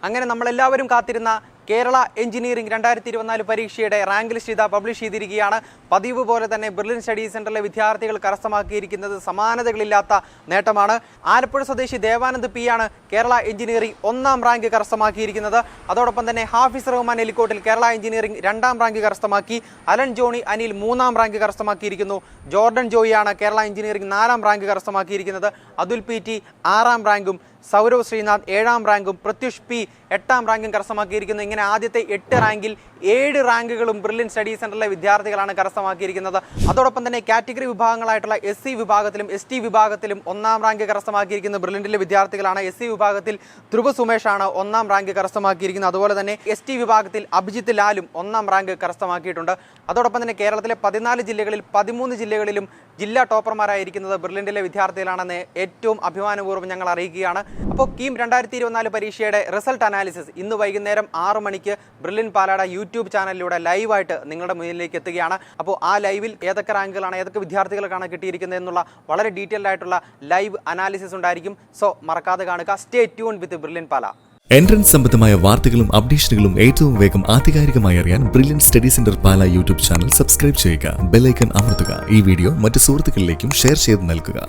അങ്ങനെ നമ്മളെല്ലാവരും കാത്തിരുന്ന കേരള എഞ്ചിനീയറിംഗ് 2024 പരീക്ഷയുടെ റാങ്ക് ലിസ്റ്റ് ഇതാ പബ്ലിഷ് ചെയ്തിരിക്കുകയാണ്. പതിവ് പോലെ തന്നെ ബ്രില്യൻ സ്റ്റഡി സെന്ററിലെ വിദ്യാർത്ഥികൾ കരസ്ഥമാക്കിയിരിക്കുന്നത് സമാനതകളില്ലാത്ത നേട്ടമാണ്. ആലപ്പുഴ സ്വദേശി ദേവാനന്ദ് പി ആണ് കേരള എഞ്ചിനീയറിംഗ് 1ാം റാങ്ക് കരസ്ഥമാക്കിയിരിക്കുന്നത്. അതോടൊപ്പം തന്നെ ഹാഫിസ് റഹ്മാൻ എലിക്കോട്ടിൽ കേരള എഞ്ചിനീയറിംഗ് 2ാം റാങ്ക് കരസ്ഥമാക്കി. അലൻ ജോണി അനിൽ 3ാം റാങ്ക് കരസ്ഥമാക്കിയിരിക്കുന്നു. ജോർഡൻ ജോയിയാണ് കേരള എഞ്ചിനീയറിംഗ് 4ാം റാങ്ക് കരസ്ഥമാക്കിയിരിക്കുന്നത്. അതുൽ പി ടി 6ാം റാങ്കും സൗരവ് ശ്രീനാഥ് 7ാം റാങ്കും പ്രത്യുഷ് പി 8ാം റാങ്കും കരസ്ഥമാക്കിയിരിക്കുന്നു. ഇങ്ങനെ ആദ്യത്തെ 8 റാങ്കിൽ 7 റാങ്കുകളും ബ്രില്യൻ സ്റ്റഡി സെന്ററിലെ വിദ്യാർത്ഥികളാണ് കരസ്ഥമാക്കിയിരിക്കുന്നത്. അതോടൊപ്പം തന്നെ കാറ്റഗറി വിഭാഗങ്ങളായിട്ടുള്ള SC വിഭാഗത്തിലും ST വിഭാഗത്തിലും 1ാം റാങ്ക് കരസ്ഥമാക്കിയിരിക്കുന്ന ബ്രില്യൻറ്റിലെ വിദ്യാർത്ഥികളാണ്. SC വിഭാഗത്തിൽ ധ്രുവ സുമേഷാണ് 1ാം റാങ്ക് കരസ്ഥമാക്കിയിരിക്കുന്നത്. അതുപോലെ തന്നെ ST വിഭാഗത്തിൽ അഭിജിത്ത് ലാലും 1ാം റാങ്ക് കരസ്ഥമാക്കിയിട്ടുണ്ട്. അതോടൊപ്പം തന്നെ കേരളത്തിലെ 14 ജില്ലകളിൽ 13 ജില്ലകളിലും ജില്ലാ ടോപ്പർമാരായിരിക്കുന്നത് ബ്രില്യൻറ്റിലെ വിദ്യാർത്ഥികളാണെന്ന് ഏറ്റവും അഭിമാനപൂർവ്വം ഞങ്ങൾ അറിയിക്കുകയാണ്. അപ്പോൾ കീം 2024 പരീക്ഷയുടെ റിസൾട്ട് അനാലിസിസ് ഇന്ന് വൈകുന്നേരം 6 മണിക്ക് ബ്രില്യൻ പാലാട യൂട്യൂബ് ചാനലിലൂടെ ലൈവായിട്ട് നിങ്ങളുടെ മുന്നിലേക്ക് എത്തുകയാണ്. അപ്പോൾ ആ ലൈവിൽ ഏതൊക്കെ റാങ്കുകളാണ് ഏതൊക്കെ വിദ്യാർത്ഥികൾക്കാണ് കിട്ടിയിരിക്കുന്നത് എന്നുള്ള വളരെ ഡീറ്റെയിൽഡ് ആയിട്ടുള്ള ലൈവ് അനാലിസിസ് ഉണ്ടായിരിക്കും. സോ മറക്കാതെ കാണുക. സ്റ്റേ ട്യൂൺ വിത്ത് ബ്രില്യൻ പാല. എൻട്രൻസ് സംബന്ധമായ വാർത്തകളും അപ്ഡേഷനുകളും ഏറ്റവും വേഗം ആധികാരികമായി അറിയാൻ ബ്രില്യൻ സ്റ്റഡി സെന്റർ പാല യൂട്യൂബ് ചാനൽ സബ്സ്ക്രൈബ് ചെയ്യുക. ബെൽ ഐക്കൺ അമർത്തുക. ഈ വീഡിയോ മറ്റ് സുഹൃത്തുക്കളിലേക്കും ഷെയർ ചെയ്ത് നൽകുക.